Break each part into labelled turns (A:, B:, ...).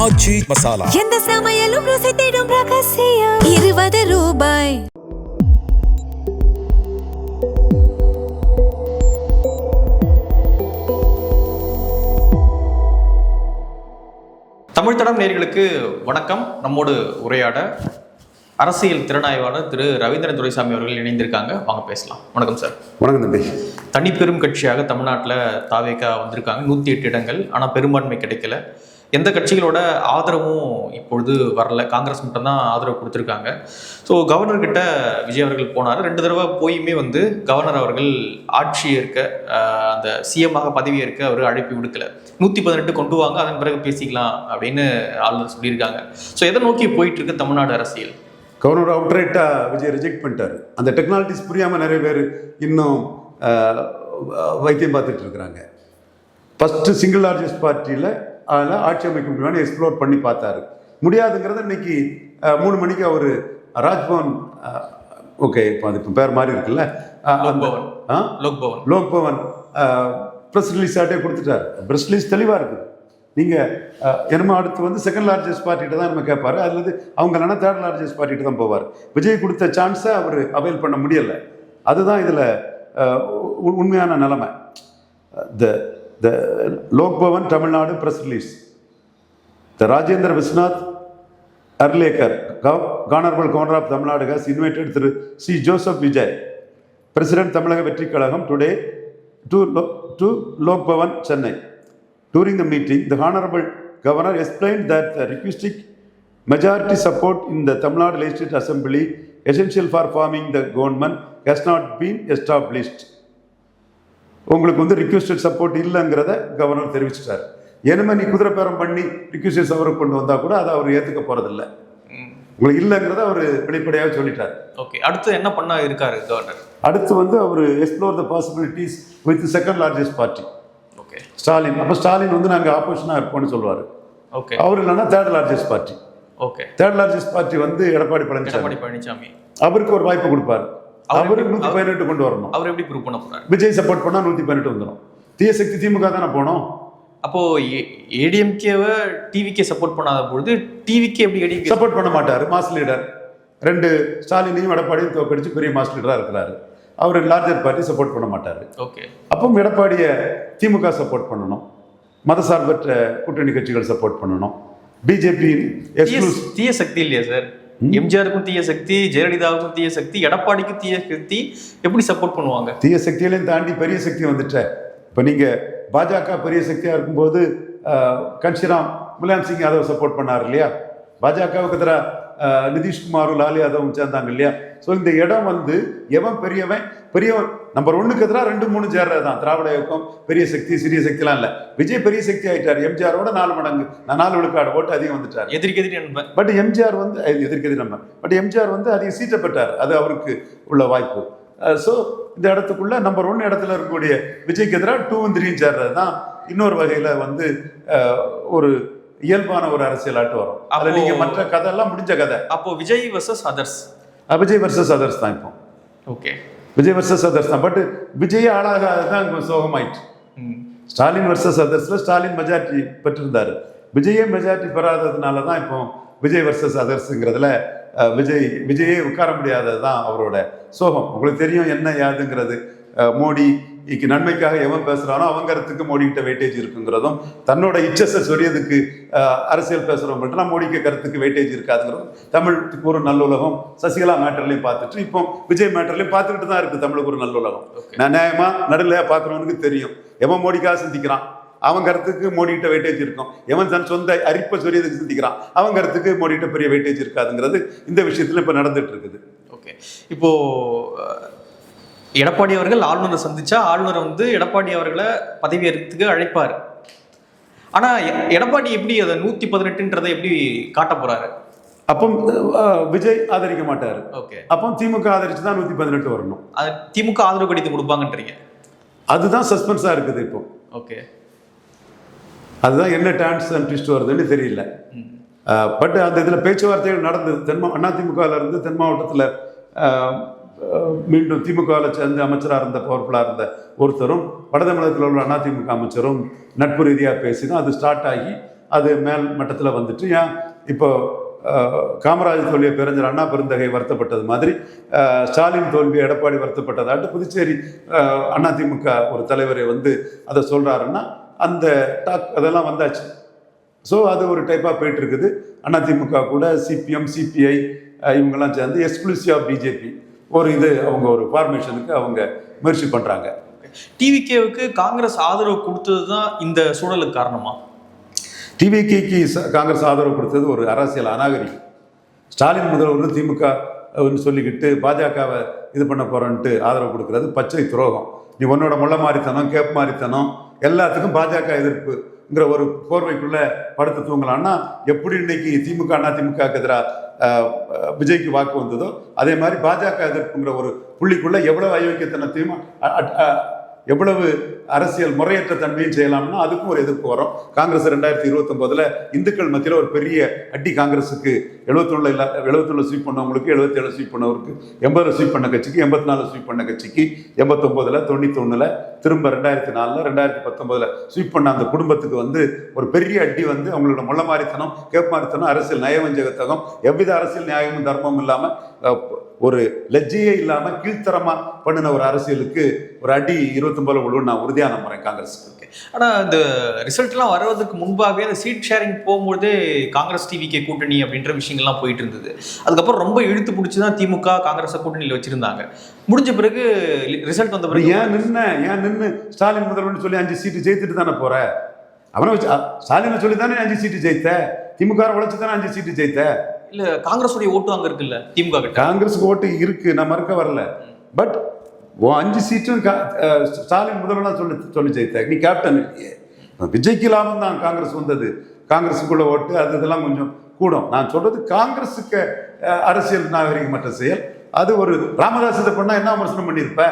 A: ஆச்சி மசாலா.
B: எந்த சமையலும் ருசி தேடும் ரகசியம். 20 ரூபாய்.
C: தமிழ் தடம் நேயர்களுக்கு வணக்கம். நம்மோடு உரையாட அரசியல் திறனாய்வாளர் திரு ரவீந்திரன் துரைசாமி அவர்கள் இணைந்திருக்காங்க. வாங்க பேசலாம். வணக்கம் சார்.
D: வணக்கம் தம்பி.
C: தனிப்பெரும் கட்சியாக தமிழ்நாட்டில் தாவேகா வந்திருக்காங்க. 108 இடங்கள், ஆனால் பெரும்பான்மை கிடைக்கல. எந்த கட்சிகளோட ஆதரவும் இப்பொழுது வரல. காங்கிரஸ் மட்டும்தான் ஆதரவு கொடுத்துருக்காங்க. ஸோ கவர்னர்கிட்ட விஜய் அவர்கள் போனார். 2 தடவை போயுமே கவர்னர் அவர்கள் ஆட்சி ஏற்க, அந்த சிஎம்மாக பதவி ஏற்க அவர் அழைப்பு விடுக்கல. 118 கொண்டு வாங்க, அதன் பிறகு பேசிக்கலாம் அப்படின்னு ஆளுநர் சொல்லியிருக்காங்க. ஸோ எதை நோக்கி போயிட்டு இருக்கு தமிழ்நாடு அரசியல்?
D: கவர்னர் அவுட்ரைட்டாக விஜய் ரிஜெக்ட் பண்ணிட்டார். அந்த டெக்னாலஜிஸ் புரியாமல் நிறைய பேர் இன்னும் வைத்தியம் பார்த்துட்டு இருக்கிறாங்க. ஃபஸ்ட்டு சிங்கிள் லார்ஜஸ்ட் பார்ட்டியில் அதில் ஆட்சி அமைக்க முடியுமான்னு எக்ஸ்ப்ளோர் பண்ணி பார்த்தாரு. முடியாதுங்கிறத இன்னைக்கு 3 மணிக்கு அவர் ராஜ்பவன், ஓகே இப்போ அது இப்போ பேர் மாதிரி இருக்குல்ல, லோக்பவன் ப்ரெஸ் ரிலீஸ் ஆகிட்டே கொடுத்துட்டார். ப்ரெஸ் ரிலீஸ் தெளிவாக இருக்குது. நீங்கள் என்னமோ அடுத்து செகண்ட் லார்ஜஸ்ட் பார்ட்டிகிட்ட தான் நம்ம கேட்பார். அதுலேருந்து அவங்க இல்லைனா தேர்ட் லார்ஜஸ்ட் பார்ட்டிகிட்ட தான் போவார். விஜய் கொடுத்த சான்ஸை அவர் அவைல் பண்ண முடியலை. அதுதான் இதில் உண்மையான நிலைமை. The Lok Bhavan, Tamil Nadu press release. The Rajendra Viswanath Arlekar, Honorable Governor of Tamil Nadu, has invited through C. Joseph Vijay, President Tamilaka Vetri Kalagam, today to Lok Bhavan, Chennai. During the meeting, the Honorable Governor explained that the requisite majority support in the Tamil Nadu Legislative Assembly, essential for forming the government, has not been established. உங்களுக்கு requested support இல்லைங்கிறத governor தெரிவிச்சிட்டார். ஏன்னா நீ குதிரை பேரம் பண்ணி requested support கொண்டு வந்தா கூட அதை அவர் ஏற்றுக்க போறதில்லை. உங்களுக்கு இல்லைங்கிறத அவர் வெளிப்படையாக சொல்லிட்டார்.
C: ஓகே, அடுத்து என்ன பண்ண இருக்காரு கவர்னர்?
D: அடுத்து அவர் explore the possibilities with second largest party.
C: Okay,
D: Stalin. அப்போ ஸ்டாலின் நாங்கள் ஆப்போசிஷனாக இருப்போம்னு சொல்லுவார்.
C: ஓகே,
D: அவர் இல்லைன்னா third largest party.
C: Okay,
D: third largest party Edappadi Palaniswami. அவருக்கு ஒரு வாய்ப்பு கொடுப்பாரு. அவரு 118 கொண்டு வரணும்.
C: அவர் எப்படி ப்ரூவ் பண்ண போறாரு?
D: விஜய் சப்போர்ட் பண்ணா 118 வந்துடும். தீய சக்தி திமுக தானே போனோம்.
C: அப்போ ஏடிஎம்கேவை டிவிகே சப்போர்ட் பண்ணாத பொழுது டிவிகே எப்படி ஏடிஎம்கே
D: சப்போர்ட் பண்ண மாட்டாரு? மாஸ் லீடர் 2 ஸ்டாலினையும் எடப்பாடியும் தோக்கடிச்சு பெரிய மாஸ் லீடரா இருக்கிறாரு. அவர் லார்ஜர் பார்ட்டி சப்போர்ட் பண்ண மாட்டாரு.
C: ஓகே,
D: அப்போ எடப்பாடிய திமுக சப்போர்ட் பண்ணணும். மதசார்பற்ற கூட்டணி கட்சிகள் சப்போர்ட் பண்ணணும். பிஜேபி
C: தீய சக்தி இல்லையா சார்? எம்ஜிஆருக்கும் தீய சக்தி, ஜெயலலிதாவுக்கும் தீய சக்தி, எடப்பாடிக்கும் தீய சக்தி, எப்படி சப்போர்ட் பண்ணுவாங்க?
D: தீய சக்திகளையும் தாண்டி பெரிய சக்தி வந்துட்ட. இப்போ நீங்க பாஜக பெரிய சக்தியா இருக்கும்போது கன்ஷிராம் முலாயம் சிங் யாதவ் சப்போர்ட் பண்ணார் இல்லையா? பாஜகவுக்கு எதிராக நிதிஷ்குமாரும் லாலு யாதவும் சேர்ந்தாங்க இல்லையா? ஸோ இந்த இடம் எவன் பெரியவன் நம்பர் 1க்கு எதிராக 2, 3 சேர்றது தான். திராவிட இயக்கம் பெரிய சக்தி, சிறிய சக்திலாம் இல்லை. விஜய் பெரிய சக்தி ஆயிட்டார். எம்ஜிஆரோட 4 மடங்கு 4 விழுக்காடு ஓட்டு அதிகம் வந்துட்டார்.
C: எதிர்கெதிரி
D: பட் எம்ஜிஆர் எதிர்கெதிரி பட் எம்ஜிஆர் அதிக சீட்டை பெற்றார். அது அவருக்கு உள்ள வாய்ப்பு. ஸோ இந்த இடத்துக்குள்ள நம்பர் 1 இடத்துல இருக்கக்கூடிய விஜய்க்கு எதிராக 2, 3 சேர்றது தான் இன்னொரு வகையில ஒரு இயல்பான ஒரு அரசியல் ஆட்டு வரும். அதுல நீங்க மற்ற கதை எல்லாம் முடிஞ்ச கதை.
C: அப்போ Vijay versus others.
D: Vijay versus others தான் இப்போ.
C: ஓகே,
D: விஜய் வர்சஸ் அதர்ஸ் தான். பட் விஜய் ஆளாக தான் சோகமாயிட்டு. ஸ்டாலின் வர்சஸ் அதர்ஸ்ல ஸ்டாலின் மெஜாரிட்டி பெற்றிருந்தாரு. விஜயே மெஜாரிட்டி பெறாததுனால தான் இப்போ விஜய் வர்சஸ் அதர்ஸுங்கிறதுல விஜயே உட்கார முடியாதது தான் அவரோட சோகம். உங்களுக்கு தெரியும் என்ன யாதுங்கிறது. மோடிக்கு நன்மைக்காக எவன் பேசுறானோ அவங்கிறதுக்கு மோடி கிட்ட வெயிட்டேஜ் இருக்குங்கிறதும், தன்னோட இச்சஸை சொரியதுக்கு அரசியல் பேசுறவங்கள்ட்ட மோடிக்கு கருத்துக்கு வெயிட்டேஜ் இருக்காதுங்கிறதும் தமிழுக்கு ஒரு நல்லுலகம் சசிகலா மேட்டர்லையும் பார்த்துட்டு இப்போ விஜய் மேட்டர்லையும் பார்த்துக்கிட்டு தான் இருக்கு தமிழுக்கு ஒரு நல்லுலகம். நான் நியாயமா நடுநிலையா பார்க்குறவனுக்கு தெரியும் எவன் மோடிக்காக சிந்திக்கிறான் அவன் கருத்துக்கு மோடி கிட்ட வெயிட்டேஜ் இருக்கும். எவன் தன் சொந்த அரிப்பை சொரியதுக்கு சிந்திக்கிறான் அவன் கருத்துக்கு மோடி கிட்ட பெரிய வெயிட்டேஜ் இருக்காதுங்கிறது இந்த விஷயத்துல இப்ப நடந்துட்டு இருக்குது.
C: ஓகே, இப்போ எடப்பாடி அவர்கள் ஆளுநரை சந்திச்சா ஆளுநர் எடப்பாடி அவர்களை பதவி ஏற்கிறதுக்கு அழைப்பார். ஆனா எடப்பாடி எப்படி அதை 118ன்றதை எப்படி காட்ட போறாரு?
D: அப்போ விஜய் ஆதரிக்க மாட்டாரு.
C: ஓகே, அப்போ
D: திமுக ஆதரிச்சு தான் 118 வரணும்.
C: திமுக ஆதரவு கடிதம் கொடுப்பாங்கன்றீங்க. அதுதான்
D: சஸ்பென்ஸா இருக்குது இப்போ.
C: ஓகே,
D: அதுதான் என்ன டான்ஸ் அண்ட் ட்விஸ்ட் வருதுன்னு தெரியல. பட் அந்த இதில் பேச்சுவார்த்தைகள் நடந்தது. அதிமுகவில் இருந்து தென் மாவட்டத்தில் மீண்டும் திமுகவில் சேர்ந்து அமைச்சராக இருந்த பவர்ஃபுல்லாக இருந்த ஒருத்தரும் வட தமிழகத்தில் உள்ள அதிமுக அமைச்சரும் நட்பு ரீதியாக பேசி தான் அது ஸ்டார்ட் ஆகி அது மேல் மட்டத்தில் வந்துட்டு ஏன் இப்போ காமராஜ் தோல்வியை பெருஞ்சர் அண்ணா பெருந்தகை வருத்தப்பட்டது மாதிரி ஸ்டாலின் தோல்வி எடப்பாடி வருத்தப்பட்டதாட்டு புதுச்சேரி அதிமுக ஒரு தலைவரை வந்து அதை சொல்கிறாருன்னா அந்த டாக் அதெல்லாம் வந்தாச்சு. ஸோ அது ஒரு டைப்பாக போயிட்டு இருக்குது. அதிமுக கூட சிபிஎம் சிபிஐ இவங்கெல்லாம் சேர்ந்து எக்ஸ்க்ளூசிவ் ஆஃப் பிஜேபி ஒரு இது அவங்க ஒரு ஃபார்மேஷனுக்கு அவங்க முயற்சி பண்ணுறாங்க.
C: டிவிகேவுக்கு காங்கிரஸ் ஆதரவு கொடுத்தது தான் இந்த சூழலுக்கு காரணமா?
D: டிவிகேக்கு காங்கிரஸ் ஆதரவு கொடுத்தது ஒரு அரசியல் அநாகரிகம். ஸ்டாலின் முதல்வர் திமுக சொல்லிக்கிட்டு பாஜகவை இது பண்ண போறேன்ட்டு ஆதரவு கொடுக்கறது பச்சை துரோகம். நீ உன்னோட முள்ள மாறித்தனம் கேப் மாறித்தனம் எல்லாத்துக்கும் பாஜக எதிர்ப்புங்கிற ஒரு போர்வைக்குள்ள படுத்து தூங்கலாம்னா எப்படி இன்னைக்கு திமுக அதிமுக எதிராக விஜய்க்கு வாக்கு வந்ததோ அதே மாதிரி பாஜக எதிர்ப்புங்கிற ஒரு புள்ளிக்குள்ள எவ்வளவு அயோக்கியத்தனத்தையும் எவ்வளவு அரசியல் முறையற்ற தன்மையும் செய்யலாம்னா அதுக்கும் ஒரு எதிர்ப்பு வரும். காங்கிரஸ் 2029 இந்துக்கள் மத்தியில் ஒரு பெரிய அடி காங்கிரஸுக்கு 71 ஸ்வீப் பண்ணவங்களுக்கு 77 ஸ்வீப் பண்ணவருக்கு 80 ஸ்வீப் பண்ண கட்சிக்கு 84 ஸ்வீப் பண்ண கட்சிக்கு 89 91 திரும்ப 2004 2019 ஸ்வீப் பண்ண அந்த குடும்பத்துக்கு வந்து ஒரு பெரிய அடி வந்து அவங்களோட முள்ள மாறித்தனம் கேப் மாறித்தனம் அரசியல் நயவஞ்சகத்தகம் எவ்வித அரசியல் நியாயமும் தர்மமும் இல்லாமல் ஒரு லஜ்ஜையே இல்லாமல் கீழ்த்தரமா பண்ணின ஒரு அரசியலுக்கு ஒரு அடி 29 விழுவும் நான் உறுதியாக நம்புறேன் காங்கிரஸுக்கு.
C: ஆனால் இந்த ரிசல்ட்லாம் வருவதற்கு முன்பாகவே அந்த சீட் ஷேரிங் போகும்போதே காங்கிரஸ் டிவிகே கூட்டணி அப்படின்ற விஷயங்கள்லாம் போயிட்டு இருந்தது. அதுக்கப்புறம் ரொம்ப இழுத்து பிடிச்சி தான் திமுக காங்கிரஸை கூட்டணியில் வச்சிருந்தாங்க. முடிஞ்ச பிறகு ரிசல்ட் வந்த பிறகு
D: ஏன் நின்று ஸ்டாலின் முதல்வன் சொல்லி 5 சீட்டு ஜெயித்துட்டு தானே போற? அவனை வச்சு ஸ்டாலினை சொல்லி தானே 5 சீட்டு ஜெயித்த, திமுக உழைச்சு தானே 5 சீட்டு ஜெயித்த.
C: இல்ல காங்கிரஸுடைய ஓட்டு அங்க இருக்குல்ல, திமுக கிட்ட
D: காங்கிரஸுக்கு ஓட்டு இருக்கு, நான் மறுக்க வரல. பட் 5 சீட்டும் ஸ்டாலின் முதல்வனா சொல்லி ஜெயித்த. நீ கேப்டன் இல்லையே. விஜய்க்கு லாபம் தான் காங்கிரஸ் வந்தது. காங்கிரஸுக்குள்ள ஓட்டு அது இதெல்லாம் கொஞ்சம் கூடும். நான் சொல்றது காங்கிரஸுக்கு அரசியல் நாகரிகமற்ற செயல். அது ஒரு ராமதாஸ் இதை பண்ணா என்ன விமர்சனம் பண்ணியிருப்ப?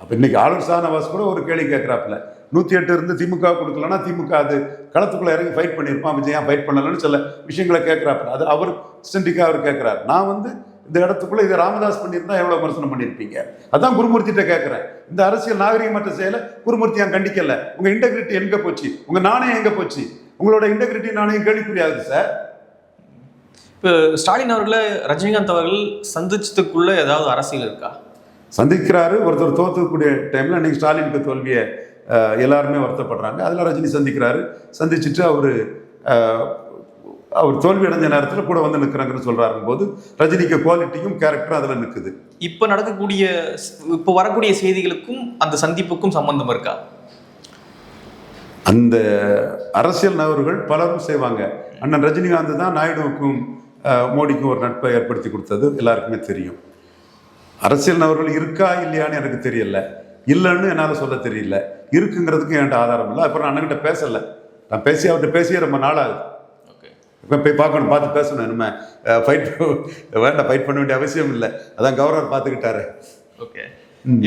D: அப்ப இன்னைக்கு ஆளுநர் ஷானவாஸ் கூட ஒரு கேள்வி கேட்கிறாப்புல, 108 இருந்து திமுக கொடுக்கலன்னா திமுக அது களத்துக்குள்ள இறங்கி ஃபைட் பண்ணியிருப்பான், விஜய் ஏன் ஃபைட் பண்ணலன்னு சில விஷயங்களை கேட்கிறாப்புல. அது அவர் ஸ்டெண்டிக்காக அவர் கேட்கிறார். நான் வந்து இந்த இடத்துக்குள்ள இதை ராமதாஸ் பண்ணியிருந்தா எவ்வளவு விமர்சனம் பண்ணியிருப்பீங்க? அதான் குருமூர்த்திட்ட கேட்கிறேன். இந்த அரசியல் நாகரிகமற்ற செயலை குருமூர்த்தி ஏன் கண்டிக்கல? உங்க இன்டெகிரிட்டி எங்க போச்சு? உங்க நாணயம் எங்க போச்சு? உங்களோட இன்டெகிரிட்டி நாணயம் கேள்விக்குறியாகுது சார்.
C: இப்போ ஸ்டாலின் அவர்களை ரஜினிகாந்த் அவர்கள் சந்திச்சதுக்குள்ள ஏதாவது அரசியல் இருக்கா?
D: சந்திக்கிறாரு. ஒருத்தர் தோத்துக்கூடிய டைம்ல இன்னைக்கு ஸ்டாலினுக்கு தோல்வியை எல்லாருமே வருத்தப்படுறாங்க. அதில் ரஜினி சந்திக்கிறாரு. சந்திச்சுட்டு அவர் தோல்வி அடைஞ்ச நேரத்தில் கூட வந்து நிற்கிறாங்கன்னு சொல்றாரு போது ரஜினிக்கு குவாலிட்டியும் கேரக்டரும் அதில் நிற்குது.
C: இப்போ வரக்கூடிய செய்திகளுக்கும் அந்த சந்திப்புக்கும் சம்பந்தம் இருக்கா?
D: அந்த அரசியல் நபர்கள் பலரும் செய்வாங்க. அண்ணன் ரஜினிகாந்த் தான் நாயுடுவுக்கும் மோடிக்கும் ஒரு நட்பை ஏற்படுத்தி கொடுத்தது எல்லாருக்குமே தெரியும். அரசியல் நபர்கள் இருக்கா இல்லையான்னு எனக்கு தெரியல, இல்லைன்னு என்னால் சொல்ல தெரியல. இருக்குங்கிறதுக்கு என்கிட்ட ஆதாரம் இல்லை. அப்புறம் நான் அண்ணன்கிட்ட பேசலை. நான் அவர்கிட்ட பேசியே ரொம்ப நாளாகுது. இப்போ போய் பார்க்கணும், பார்த்து பேசணும். இனிமே ஃபைட் வேண்டாம், ஃபைட் பண்ண வேண்டிய அவசியம் இல்லை. அதான் கவர்னர் பார்த்துக்கிட்டாரு.
C: ஓகே.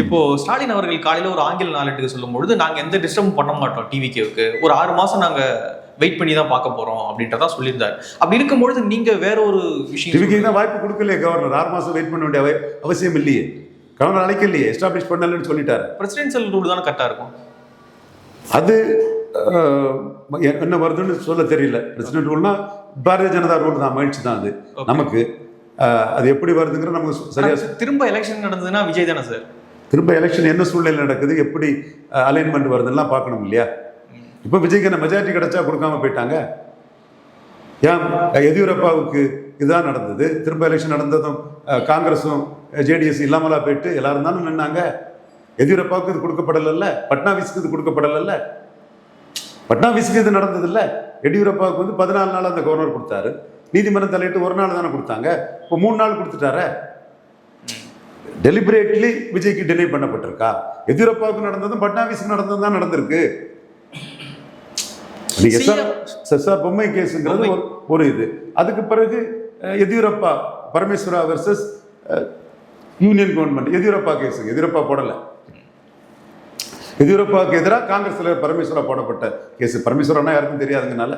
C: இப்போ ஸ்டாலின் அவர்கள் காலையில் ஒரு ஆங்கில நாளேட்டுக்கு சொல்லும்பொழுது நாங்கள் எந்த டிஸ்டர்பும் பண்ண மாட்டோம், டிவிகேவுக்கு ஒரு 6 மாதம் நாங்கள் வெயிட் பண்ணி தான் பார்க்க போகிறோம் அப்படின்றதான் சொல்லியிருந்தார். அப்படி இருக்கும்பொழுது நீங்கள் வேற ஒரு விஷயம்
D: டிவிகே தான் வாய்ப்பு கொடுக்கலையே கவர்னர். 6 மாதம் வெயிட் பண்ண வேண்டிய அவசியம் இல்லையே. கவர்னர் அழைக்கலையே, எஸ்டாப்ளிஷ் பண்ணலன்னு சொல்லிட்டாரு.
C: பிரசிடென்சியல் ரூல் தானே கரெக்டாக இருக்கும்.
D: அது என்ன வருதுன்னு சொல்ல தெரியல. பிரசிடென்ட் ரூல்னா பாரதிய ஜனதா ரூல் தான், மகிழ்ச்சி தான் அது நமக்கு. அது எப்படி வருதுங்கிற நமக்கு சரியா.
C: திரும்ப எலெக்ஷன் நடந்ததுன்னா விஜய் தானே சார்?
D: திரும்ப எலெக்ஷன் என்ன சூழ்நிலை நடக்குது, எப்படி அலைன்மெண்ட் வருதுலாம் பார்க்கணும் இல்லையா? இப்போ விஜய்க்கு என்ன மெஜாரிட்டி கிடைச்சா கொடுக்காம போயிட்டாங்க. ஏன் எதியூரப்பாவுக்கு இதுதான் நடந்தது. திரும்ப எலெக்ஷன் நடந்ததும் காங்கிரஸும் ஜேடிஎஸ் இல்லாமலா போயிட்டு எல்லாரும் தானே நின்னாங்க. எதியூரப்பாவுக்கு இது கொடுக்கப்படல, பட்னாவிஸ்க்கு இது கொடுக்கப்படல. பட்னாவிஸ்க்கு இது நடந்தது இல்லை. எடியூரப்பாவுக்கு வந்து 14 நாள் அந்த கவர்னர் கொடுத்தாரு. நீதிமன்றம் தலையிட்டு 1 நாள் தானே கொடுத்தாங்க. இப்போ 3 நாள் கொடுத்துட்டார. டெலிபரேட்லி விஜய்க்கு டிலே பண்ணப்பட்டிருக்கா? எதியூரப்பாவுக்கு நடந்ததும் பட்னாவிஸ்க்கு நடந்ததும் தான் நடந்திருக்கு. சார் பொம்மை கேஸுங்கிறது ஒரு இது. அதுக்கு பிறகு Yediyurappa Parameshwara versus union government Yediyurappa கேஸுங்க. எதியூரப்பா போடல. எதியூரப்பாவுக்கு எதிராக காங்கிரஸ்ல பரமேஸ்வரா போடப்பட்ட கேஸ். பரமேஸ்வரனா யாருக்கும் தெரியாதுங்கனால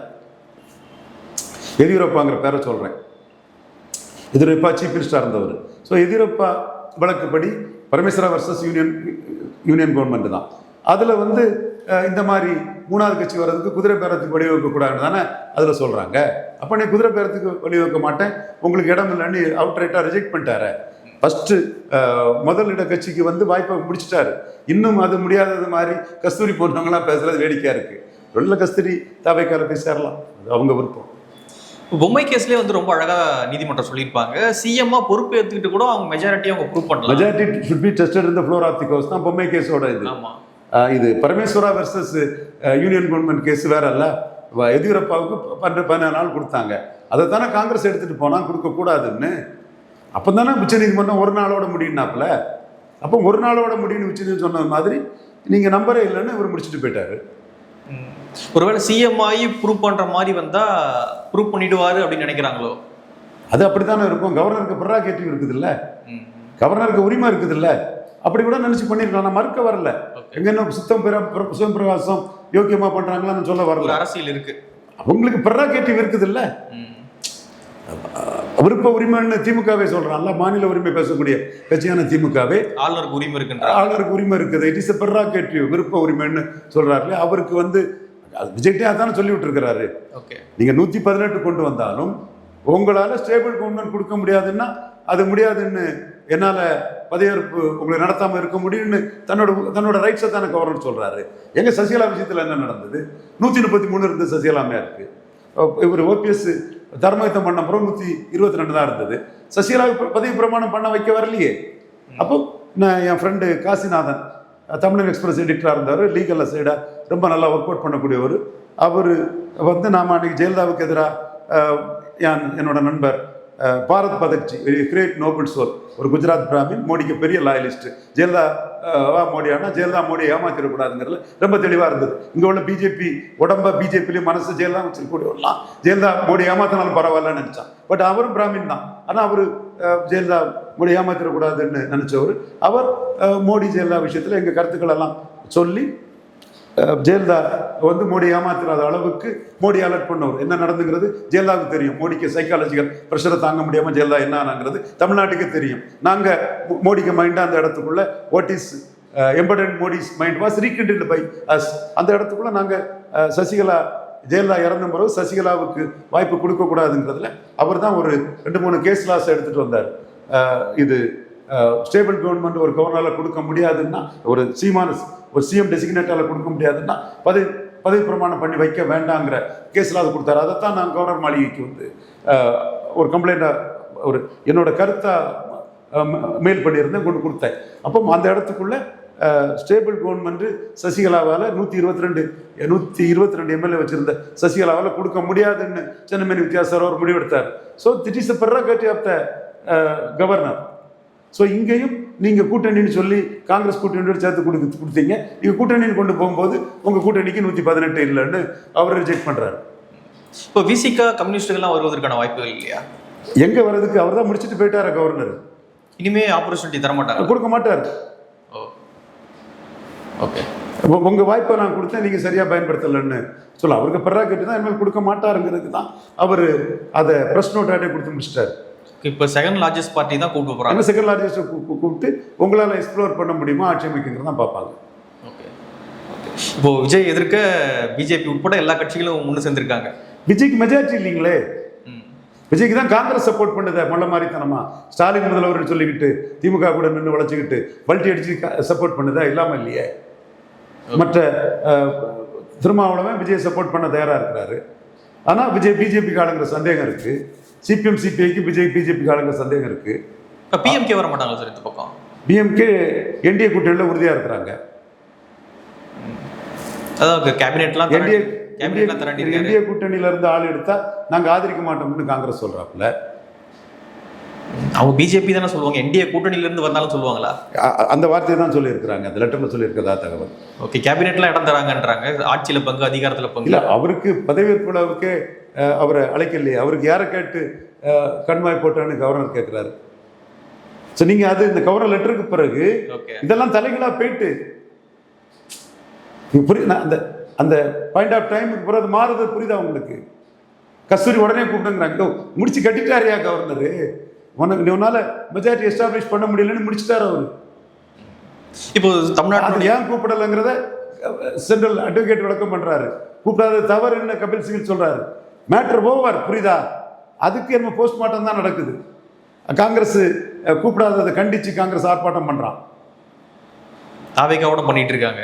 D: எதியூரப்பாங்கிற பேரை சொல்றேன். எதியூரப்பா சீஃப் மினிஸ்டரா இருந்தவர். ஸோ எதியூரப்பா வழக்குப்படி பரமேஸ்வரா வெர்சஸ் யூனியன் கவர்மெண்ட் தான். அதில் வந்து இந்த மாதிரி மூணாவது கட்சி வர்றதுக்கு குதிரை பேரத்துக்கு வழிவகுக்கக்கூடாதுன்னு தானே அதில் சொல்கிறாங்க. அப்போ நீ குதிரை பேரத்துக்கு வழிவகுக்க மாட்டேன், உங்களுக்கு இடம் இல்லைன்னு அவுட்ரைட்டாக ரிஜெக்ட் பண்ணிட்டாரு. ஃபஸ்ட்டு முதலிட கட்சிக்கு வந்து வாய்ப்பை முடிச்சிட்டாரு. இன்னும் அது முடியாதது மாதிரி கஸ்தூரி போன்றவங்களாம் பேசுறது வேடிக்கையாக இருக்குது. வெள்ள கஸ்தூரி தாவேக்கால போய் சேரலாம், அது அவங்க விருப்பம்.
C: பொம்மை கேஸ்லேயே வந்து ரொம்ப அழகாக நீதிமன்றம் சொல்லியிருப்பாங்க, சிஎம்மா பொறுப்பு ஏற்றுக்கிட்டு கூட அவங்க மெஜாரிட்டியை அவங்க ப்ரூவ் பண்ணலாம்.
D: Majority should be tested in the floor of the courts தான் பொம்மை கேஸோட இது.
C: ஆமாம்,
D: இது Parameshwara versus union government case வேற அல்ல. எதியூரப்பாவுக்கு 14 நாள் கொடுத்தாங்க. அதை தானே காங்கிரஸ் எடுத்துகிட்டு போனால் கொடுக்கக்கூடாதுன்னு. அப்போ தானே உச்சநீதிமன்றம் ஒரு நாளோட முடியும்னாப்புல. அப்போ ஒரு நாளோட முடியும்னு உச்சநீதிமன்றம் சொன்ன மாதிரி நீங்கள் நம்பரே இல்லைன்னு இவர் முடிச்சுட்டு போயிட்டாரு.
C: ஒருவேளை சிஎம் ஆகி ப்ரூவ் பண்ணுற மாதிரி வந்தால் ப்ரூவ் பண்ணிடுவார் அப்படின்னு நினைக்கிறாங்களோ?
D: அது அப்படி தானே இருக்கும். கவர்னருக்கு ப்ரெரோகேட்டிவ் இருக்குது இல்லை, கவர்னருக்கு உரிமை இருக்குது இல்லை, அப்படி கூட நினச்சி பண்ணியிருக்கலாம். நான் மறுக்க வரல. எங்க என்ன சுயம் பிரகாசம் யோக்கியமாக பண்ணுறாங்களான்னு சொல்ல வரல.
C: அரசியல் இருக்கு,
D: அவங்களுக்கு ப்ரெரோகேட்டிவ் இருக்குது இல்லை. விருப்ப உரிமைன்னு திமுகவே சொல்றான்ல, மாநில உரிமை பேசக்கூடிய கட்சியான திமுகவே
C: ஆளுநருக்கு உரிமை இருக்கு,
D: ஆளுநருக்கு உரிமை இருக்குது. இட் இஸ் ப்ரெரோகேட்டிவ், விருப்ப உரிமைன்னு சொல்றாரு. அவருக்கு வந்து விஜய்டே அதான சொல்லி விட்டுருக்கிறாரு. நீங்க 118 கொண்டு வந்தாலும் உங்களால ஸ்டேபிள் கவர்மெண்ட் கொடுக்க முடியாதுன்னா அது முடியாதுன்னு, என்னால பதவியேற்பு உங்களை நடத்தாம இருக்க முடியும்னு தன்னோட ரைட்ஸை தானே கவர்னர் சொல்றாரு. எங்க சசிகலா விஷயத்துல என்ன நடந்தது? 133 இருந்து சசிகலாமையா இருக்கு. இவர் ஓபிஎஸ் தர்மயுத்தம் பண்ண பிறகு 122 தான் இருந்தது. சசிகலாவுக்கு பதவி பிரமாணம் பண்ண வைக்க வரலையே. அப்போ நான் என் ஃப்ரெண்டு காசிநாதன் தமிழன் எக்ஸ்பிரஸ் எடிட்டராக இருந்தார், லீகல் சைடாக ரொம்ப நல்லா ஒர்க் அவுட் பண்ணக்கூடியவர். அவர் வந்து நாம் அன்றைக்கி ஜெயலலிதாவுக்கு எதிராக என்னோட நண்பர் பாரத் பதக்ஜி, கிரேட் நோபல் சோல், ஒரு குஜராத் பிராமின், மோடிக்கு பெரிய லாயலிஸ்ட். ஜெயலலிதா மோடியானா ஜெயலலிதா மோடியை ஏமாத்திடக்கூடாதுங்கிறதுல ரொம்ப தெளிவாக இருந்தது. இங்கே உள்ள பிஜேபி உடம்ப பிஜேபிலையும் மனசு ஜெயலலிதா வச்சிருக்கக்கூடியவர்களாம் ஜெயலலிதா மோடி ஏமாத்தினாலும் பரவாயில்லன்னு நினச்சான். பட் அவரும் பிராமின் தான். ஆனால் அவர் ஜெயலலிதா மோடி ஏமாத்திடக்கூடாதுன்னு நினச்சவர். அவர் மோடி ஜெயலலிதா விஷயத்தில் எங்கள் கருத்துக்கள் எல்லாம் சொல்லி ஜெயலலிதா வந்து மோடி ஏமாத்திராத அளவுக்கு மோடி அலர்ட் பண்ணவர். என்ன நடந்துங்கிறது ஜெயலலிதாவுக்கு தெரியும். மோடிக்கு சைக்காலஜிக்கல் ப்ரெஷரை தாங்க முடியாமல் ஜெயலலிதா என்ன ஆனாங்கிறது தமிழ்நாட்டுக்கு தெரியும். நாங்கள் மோடிக்கு மைண்டாக அந்த இடத்துக்குள்ள what is embedded Modi's mind was rekindled by us. அந்த இடத்துக்குள்ள நாங்கள் ஜெயலலிதா இறந்த பிறகு சசிகலாவுக்கு வாய்ப்பு கொடுக்கக்கூடாதுங்கிறதுல அவர் தான் ஒரு 2-3 கேஸ் லாஸ் எடுத்துகிட்டு வந்தார். இது ஸ்டேபிள் கவர்மெண்ட் ஒரு கவர்னரால் கொடுக்க முடியாதுன்னா, ஒரு சிஎம் டெசிக்னேட்டால் கொடுக்க முடியாதுன்னா பதவி பிரமாணம் பண்ணி வைக்க வேண்டாங்கிற கேஸில் அதை கொடுத்தாரு. அதைத்தான் நான் கவர்னர் மாளிகைக்கு வந்து ஒரு கம்ப்ளைண்ட்டாக ஒரு என்னோட கருத்தாக மெயில் பண்ணியிருந்தேன், கொண்டு கொடுத்தேன். அப்போ அந்த இடத்துக்குள்ள ஸ்டேபிள் கவர்மெண்ட் சசிகலாவால் 122 எம்எல்ஏ வச்சிருந்த சசிகலாவால் கொடுக்க முடியாதுன்னு சென்னமேனி வித்யாசார் அவர் முடிவெடுத்தார். So this is the prerogative of the governor. So இங்கேயும் நீங்கள் கூட்டணின்னு சொல்லி காங்கிரஸ் கூட்டணியோடு சேர்த்து கொடுத்தீங்க. நீங்கள் கூட்டணின்னு கொண்டு போகும்போது உங்கள் கூட்டணிக்கு 118 இல்லைன்னு அவர் ரிஜெக்ட் பண்ணுறாரு.
C: இப்போ விசிகா கம்யூனிஸ்டுகள்லாம் வருவதற்கான வாய்ப்புகள் இல்லையா?
D: எங்கே வர்றதுக்கு? அவர் தான் முடிச்சுட்டு போயிட்டார் கவர்னர்.
C: இனிமே ஆப்பர்ச்சுனிட்டி தர மாட்டாங்க, கொடுக்க
D: மாட்டார்.
C: ஓகே,
D: உங்கள் வாய்ப்பை நான் கொடுத்தேன், நீங்கள் சரியாக பயன்படுத்தலைன்னு சொல்ல அவருக்கு ப்ரெரோகேட்டிவ் தான். இனிமேல் கொடுக்க மாட்டாருங்கிறதுக்கு தான் அவர் அதை ப்ரெஸ் நோட்டாட்டே கொடுத்து முடிச்சிட்டார்.
C: இப்போ செகண்ட் லார்ஜஸ்ட் பார்ட்டி தான் கூப்பிட்டு போகிறாங்க.
D: செகண்ட் லார்ஜஸ்ட் கூப்பிட்டு உங்களால் எக்ஸ்ப்ளோர் பண்ண முடியுமா, ஆட்சி அமைக்குங்கிறது தான் பார்ப்பாங்க.
C: ஓகே, இப்போ விஜய் எதிர்க்க பிஜேபி உட்பட எல்லா கட்சிகளும் முன்னு சேர்ந்துருக்காங்க.
D: விஜய்க்கு மெஜாரிட்டி இல்லைங்களே. விஜய்க்கு தான் காங்கிரஸ் சப்போர்ட் பண்ணுது. மொள்ள மாதிரித்தனமா ஸ்டாலின் முதல்வர் சொல்லிக்கிட்டு திமுக கூட நின்று வளைச்சிக்கிட்டு பல்ட்டி அடிச்சு சப்போர்ட் பண்ணுதா? இல்லாமல் இல்லையே. மற்ற திருமாவளவன் விஜய் சப்போர்ட் பண்ண தயாராக இருக்கிறாரு. ஆனால் பிஜேபி காலங்கிற சந்தேகம் இருக்குது. சிபிஎம் சிபிஐக்கு பிஜேபி காலங்கிற சந்தேகம் இருக்குது.
C: பிஎம்கே வர மாட்டாங்க சார் இந்த பக்கம்?
D: பிஎம்கே என்டிஏ கூட்டணியில் உறுதியாக இருக்கிறாங்க.
C: அதாவது கேபினெட்லாம்
D: என்டிஏ கூட்டணியில இருந்து ஆள் எடுத்தா நாங்க ஆதரிக்க மாட்டோம்னு காங்கிரஸ் சொல்றாப்புல.
C: அவங்க பிஜேபி தானே சொல்லுவாங்க, என்டிஏ கூட்டணியில இருந்து வந்தாலும் சொல்லுவாங்களா?
D: அந்த வார்த்தையை தான் சொல்லியிருக்கிறாங்க, அந்த லெட்டர்ல சொல்லியிருக்கிறதா தகவல்.
C: ஓகே, கேபினெட்லாம் இடம் தராங்கன்றாங்க, ஆட்சியில பங்கு அதிகாரத்துல பங்கு
D: இல்லை. அவருக்கு பதவியேற்பு விழாவுக்கே அவரை அழைக்கலையே. அவருக்கு யாரை கேட்டு கண்மாய் போட்டான்னு கவர்னர் கேட்கிறாரு. ஸோ நீங்க அது இந்த கவர்னர் லெட்டருக்கு பிறகு இதெல்லாம் தலைகளாக போயிட்டு அந்த அந்த பாயிண்ட் ஆஃப் டைமுக்கு பிறகு மாறுது. புரியுதா உங்களுக்கு? கஸ்தூரி உடனே கூப்பிட்டுங்கிறாங்க, முடிச்சு கட்டிட்டாரியா கவர்னரு, உன்னால மெஜாரிட்டி எஸ்டாப்ளிஷ் பண்ண முடியலன்னு முடிச்சுட்டாரு அவரு.
C: இப்போ தமிழ்நாட்டில்
D: ஏன் கூப்பிடலைங்கிறத சென்ட்ரல் அட்வொகேட் விளக்கம் பண்ணுறாரு, கூப்பிடாத தவறுன்னு கபில் சிகில் சொல்கிறாரு. மேட்ரு ஓவர், புரியுதா? அதுக்கு என்ன போஸ்ட்மார்ட்டம் தான் நடக்குது. காங்கிரஸ் கூப்பிடாததை கண்டித்து காங்கிரஸ் ஆர்ப்பாட்டம் பண்ணுறான்.
C: தாவேக்காவோட பண்ணிட்டாங்க.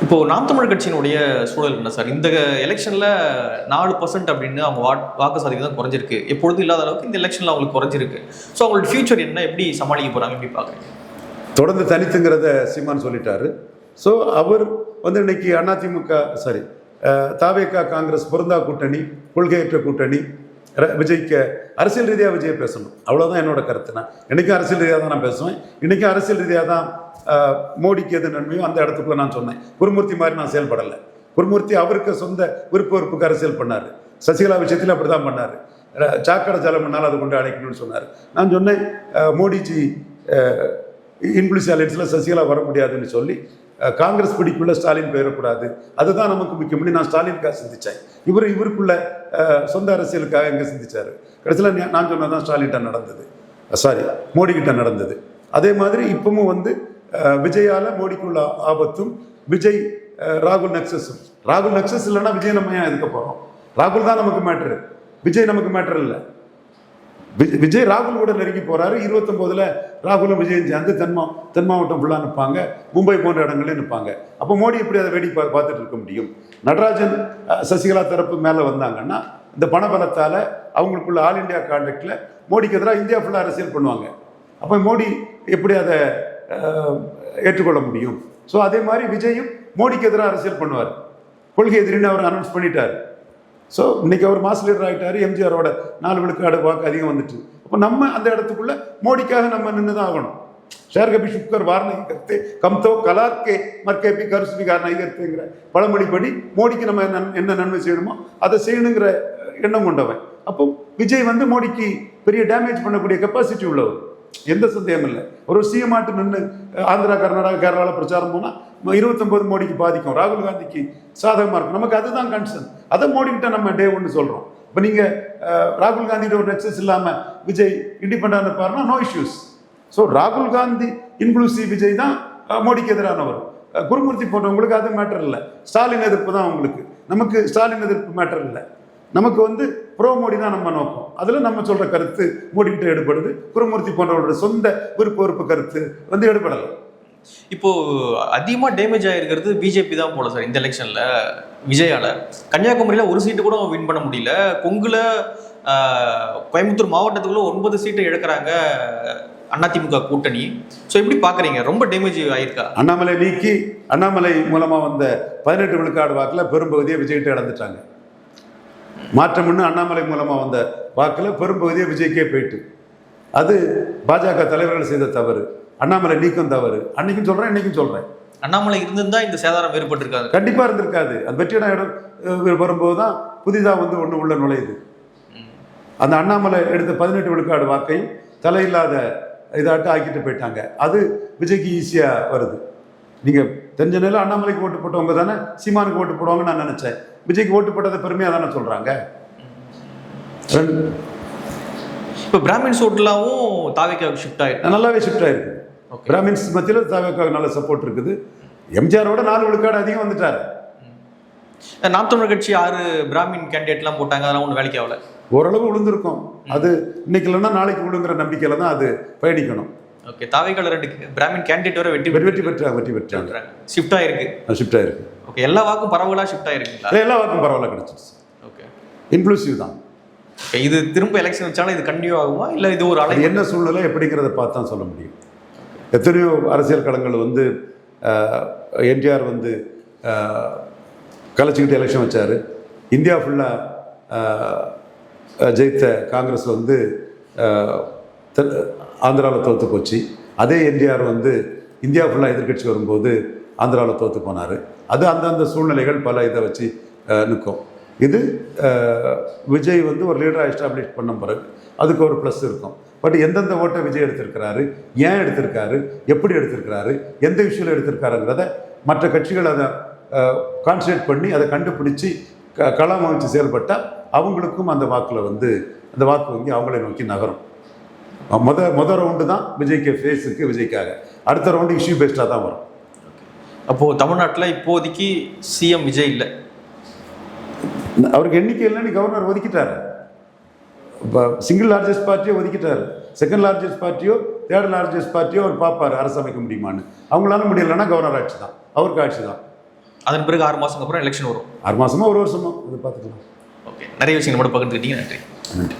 C: இப்போ நாம் தமிழ் கட்சியினுடைய சூழல் என்ன சார்? இந்த எலெக்ஷன்ல 4% அப்படின்னு அவங்க வாக்கு சதவீதம் தான் குறைஞ்சிருக்கு. எப்பொழுதும் இல்லாத அளவுக்கு இந்த எலெக்ஷன்ல அவங்களுக்கு குறைஞ்சிருக்கு. ஸோ அவங்களோட ஃபியூச்சர் என்ன, எப்படி சமாளிக்க போறாங்க, எப்படி பார்க்குறீங்க?
D: தொடர்ந்து தனித்துங்கிறத சீமான் சொல்லிட்டாரு. ஸோ அவர் வந்து இன்னைக்கு அதிமுக தாவேகா காங்கிரஸ் பொருந்தா கூட்டணி, கொள்கையற்ற கூட்டணி. விஜய்க்கு அரசியல் ரீதியாக விஜய் பேசணும், அவ்வளோதான் என்னோட கருத்து. நான் இன்றைக்கும் அரசியல் ரீதியாக தான் நான் பேசுவேன். இன்றைக்கும் அரசியல் ரீதியாக தான் மோடிக்கு எது நன்மையோ அந்த இடத்துக்குள்ள நான் சொன்னேன். குருமூர்த்தி மாதிரி நான் செயல்படலை. குருமூர்த்தி அவருக்கு சொந்த விருப்ப வெறுப்புக்கு அரசியல் பண்ணார். சசிகலா விஷயத்தில் அப்படி தான் பண்ணார். சாக்கடை ஜலம் பண்ணாலும் அதை கொண்டு அழைக்கணும்னு சொன்னார். நான் சொன்னேன் மோடிஜி இன்க்ளூசிவ் அலையன்ஸில் சசிகலா வர முடியாதுன்னு சொல்லி காங்கிரஸ் பிடிக்குள்ள ஸ்டாலின் போயிடக்கூடாது, அதுதான் நமக்கு முக்கியம்னு நான் ஸ்டாலினுக்காக சிந்தித்தேன். இவருக்குள்ள சொந்த அரசியலுக்காக எங்கே சிந்திச்சார். கடைசியில் நான் சொன்னதான் ஸ்டாலின்கிட்ட நடந்தது, மோடிக்கிட்ட நடந்தது. அதே மாதிரி இப்பவும் வந்து விஜயால் மோடிக்குள்ள ஆபத்தும், விஜய் ராகுல் நக்சஸும். ராகுல் நக்சஸ் இல்லைன்னா விஜய் நம்ம ஏன் இருக்க போகிறோம்? ராகுல் தான் நமக்கு மேட்ரு, விஜய் நமக்கு மேட்ரு இல்லை. விஜய் ராகுல் கூட நெருங்கி போறாரு. 29 ராகுலும் விஜயும் சேர்ந்து தென் மாவட்டம் ஃபுல்லாக நிற்பாங்க, மும்பை போன்ற இடங்களே நிற்பாங்க. அப்போ மோடி எப்படி அதை வேடி பார்த்துட்டு இருக்க முடியும்? நடராஜன் சசிகலா தரப்பு மேலே வந்தாங்கன்னா இந்த பணபலத்தால் அவங்களுக்குள்ள ஆல் இண்டியா கான்டெக்டில் மோடிக்கு எதிராக இந்தியா ஃபுல்லாக அரசியல் பண்ணுவாங்க. அப்போ மோடி எப்படி அதை ஏற்றுக்கொள்ள முடியும்? ஸோ அதே மாதிரி விஜயும் மோடிக்கு எதிராக அரசியல் பண்ணுவார். கொள்கை எதிரின்னு அவர் அனௌன்ஸ் பண்ணிட்டார். ஸோ இன்னைக்கு அவர் மாஸ் லீடர் ஆகிட்டார். எம்ஜிஆரோட 4 விழுக்காடு வாக்கு அதிகம் வந்துட்டு. அப்போ நம்ம அந்த இடத்துக்குள்ள மோடிக்காக நம்ம நின்று தான் ஆகணும். ஷேர் கபி சுக்கர் வார் நகி கர்த்தே கம் தோ கலார் கே மர் கே பி கர் ஸ்வீகார் நகி கர்த்தேங்கிற பழமொழிப்படி மோடிக்கு நம்ம என்ன நன்மை செய்யணுமோ அதை செய்யணுங்கிற எண்ணம் கொண்டவன். அப்போ விஜய் வந்து மோடிக்கு பெரிய டேமேஜ் பண்ணக்கூடிய கெப்பாசிட்டி உள்ளவர், எந்த சந்தேகம் இல்லை. ஒரு சிஎம் ஆட்டு நின்று ஆந்திரா, கர்நாடகா, கேரளாவில் பிரச்சாரம் போனால் 29 மோடிக்கு பாதிக்கும், ராகுல் காந்திக்கு சாதகமாக இருக்கும். நமக்கு அதுதான் கன்சர்ன். அதை மோடிக்கிட்ட நம்ம டே 1 சொல்கிறோம். இப்போ நீங்கள் ராகுல் காந்தியோட ஒரு நெக்ஸஸ் இல்லாமல் விஜய் இண்டிபெண்டாக இருப்பாருன்னா நோ இஷ்யூஸ். ஸோ ராகுல் காந்தி இன்க்ளூசிவ் விஜய் தான் மோடிக்கு எதிரானவர். குருமூர்த்தி போன்றவங்களுக்கு அது மேட்டர் இல்லை. ஸ்டாலின் எதிர்ப்பு தான் அவங்களுக்கு. நமக்கு ஸ்டாலின் எதிர்ப்பு மேட்டர் இல்லை. நமக்கு வந்து ப்ரோ மோடி தான் நம்ம நோக்கம். அதில் நம்ம சொல்கிற கருத்து மோடிக்கிட்ட எடுபடுது. குருமூர்த்தி போன்றவரோட சொந்த விருப்ப கருத்து வந்து எடுபடலை.
C: இப்போ அதிகமாக டேமேஜ் ஆகிருக்கிறது பிஜேபி தான் போல சார் இந்த எலெக்ஷனில். விஜயால கன்னியாகுமரியில் ஒரு சீட்டு கூட வின் பண்ண முடியல. கொங்குல கோயம்புத்தூர் மாவட்டத்துக்குள்ள 9 சீட்டை இழக்கிறாங்க அதிமுக கூட்டணி. ஸோ எப்படி பார்க்குறீங்க? ரொம்ப டேமேஜ் ஆயிருக்கா?
D: அண்ணாமலை நீக்கி அண்ணாமலை மூலமாக வந்த 18 விழுக்காடு வாக்கில் பெரும்பகுதியை விஜய்கிட்ட இழந்துட்டாங்க. மாற்றம்னு அண்ணாமலை மூலமாக வந்த வாக்கில் பெரும்பகுதியை விஜய்க்கே போயிட்டு, அது பாஜக தலைவர்கள் செய்த தவறு. அண்ணாமலை நீக்கம் தவறு. அன்னைக்கும் சொல்கிறேன், இன்னைக்கும் சொல்கிறேன்.
C: அண்ணாமலை இருந்திருந்தா இந்த சேதாரம் ஏற்பட்டிருக்காது, கண்டிப்பாக
D: இருந்திருக்காது. அது வெற்றியான இடம் வரும்போது தான் புதிதாக வந்து ஒன்று உள்ள நுழையுது. அந்த அண்ணாமலை எடுத்த 18 விழுக்காடு வாக்கையும் தலையில்லாத இதாட்டு ஆக்கிட்டு போயிட்டாங்க. அது விஜய்க்கு ஈஸியாக வருது. நீங்கள் தெரிஞ்ச நிலையில் அண்ணாமலைக்கு ஓட்டு போட்டவங்க தானே சீமானுக்கு ஓட்டு போடுவாங்கன்னு நான் நினச்சேன். விஜய்க்கு ஓட்டு போட்டதை பெருமையாக தானே சொல்கிறாங்க.
C: இப்போ பிராமின்ஸ் ஓட்டுலாவும் தாவேக்காவுக்கு ஷிஃப்ட் ஆயிருக்கு,
D: நல்லாவே ஷிஃப்ட் ஆயிருக்கு. பிராமின்ஸ் மத்தியில் தாவேக்காவுக்கு நல்ல சப்போர்ட் இருக்குது. எம்ஜிஆரோட 4 விழுக்காடு அதிகம் வந்துட்டார்.
C: நாம் தமிழர் கட்சி 6 பிராமின் கேண்டிடேட்லாம் போட்டாங்க, அதெல்லாம் ஒன்றும் வேலைக்கு ஆகல.
D: ஓரளவு விழுந்திருக்கும். அது இன்னைக்கு இல்லைன்னா நாளைக்கு விழுங்குற நம்பிக்கையில தான் அது பயணிக்கணும்.
C: ஓகே, தாவேக்கால 2 பிராமின் கேண்டிடேட் வரை வெற்றி பெற்றாங்க. ஷிஃப்ட் ஆயிருக்கு. ஓகே, எல்லா வாக்கும் பரவலாக ஷிஃப்ட் ஆயிருக்குங்களா?
D: எல்லா வாக்கும் பரவலாக கிடைச்சிருச்சு.
C: ஓகே,
D: இன்க்ளூசிவ் தான்.
C: இது திரும்ப எலெக்ஷன் வச்சாலும் இது கண்டினியூ ஆகுமா இல்லை இது ஒரு அலை?
D: என்ன சூழ்நிலை எப்படிங்கிறத பார்த்து தான் சொல்ல முடியும். எத்தனையோ அரசியல் களங்கள் வந்து என்டிஆர் வந்து கலைச்சிக்கிட்டு எலெக்ஷன் வச்சார். இந்தியா ஃபுல்லாக ஜெயித்த காங்கிரஸ் வந்து ஆந்திராவில் தோற்று போச்சு. அதே என்டிஆர் வந்து இந்தியா ஃபுல்லாக எதிர்கட்சி வரும்போது ஆந்திராவில் தோற்று போனார். அது அந்தந்த சூழ்நிலைகள் பல இதை வச்சு நிற்கும். இது விஜய் வந்து ஒரு லீடராக எஸ்டாப்ளிஷ் பண்ண பிறகு அதுக்கு ஒரு ப்ளஸ் இருக்கும். பட் எந்தெந்த ஓட்டை விஜய் எடுத்திருக்கிறாரு, ஏன் எடுத்திருக்காரு, எப்படி எடுத்திருக்கிறாரு, எந்த விஷயம் எடுத்திருக்காருங்கிறத மற்ற கட்சிகள் அதை கான்சன்ட்ரேட் பண்ணி அதை கண்டுபிடிச்சி களம் அமைச்சு செயல்பட்டால் அவங்களுக்கும் அந்த வாக்கில் வந்து அந்த வாக்கு வங்கி அவங்களே நோக்கி நகரும். மொதல் ரவுண்டு தான் விஜய்க்கு ஃபேஸுக்கு விஜய்க்காக. அடுத்த ரவுண்டு இஷ்யூ பேஸ்டாக தான் வரும்.
C: அப்போது தமிழ்நாட்டில் இப்போதைக்கு சிஎம் விஜய் இல்லை.
D: அவருக்கு எண்ணிக்கை இல்லைன்னு கவர்னர் ஒதுக்கிட்டாரு. இப்போ சிங்கிள் லார்ஜஸ்ட் பார்ட்டியோ ஒதுக்கிட்டாரு. செகண்ட் லார்ஜஸ்ட் பார்ட்டியோ தேர்ட் லார்ஜஸ்ட் பார்ட்டியோ அவர் பார்ப்பார் அரசு அமைக்க முடியுமான்னு. அவங்களால முடியலைன்னா கவர்னர் ஆட்சி தான், அவருக்கு ஆட்சி தான்.
C: அதன் பிறகு 6 மாதத்துக்கு அப்புறம் எலெக்ஷன் வரும்.
D: 6 மாதமோ 1 வருஷமோ அது பார்த்துக்கலாம்.
C: ஓகே, நிறைய விஷயங்கள் மட்டும் பகிர்ந்துக்கிட்டீங்க. நன்றி.
D: நன்றி.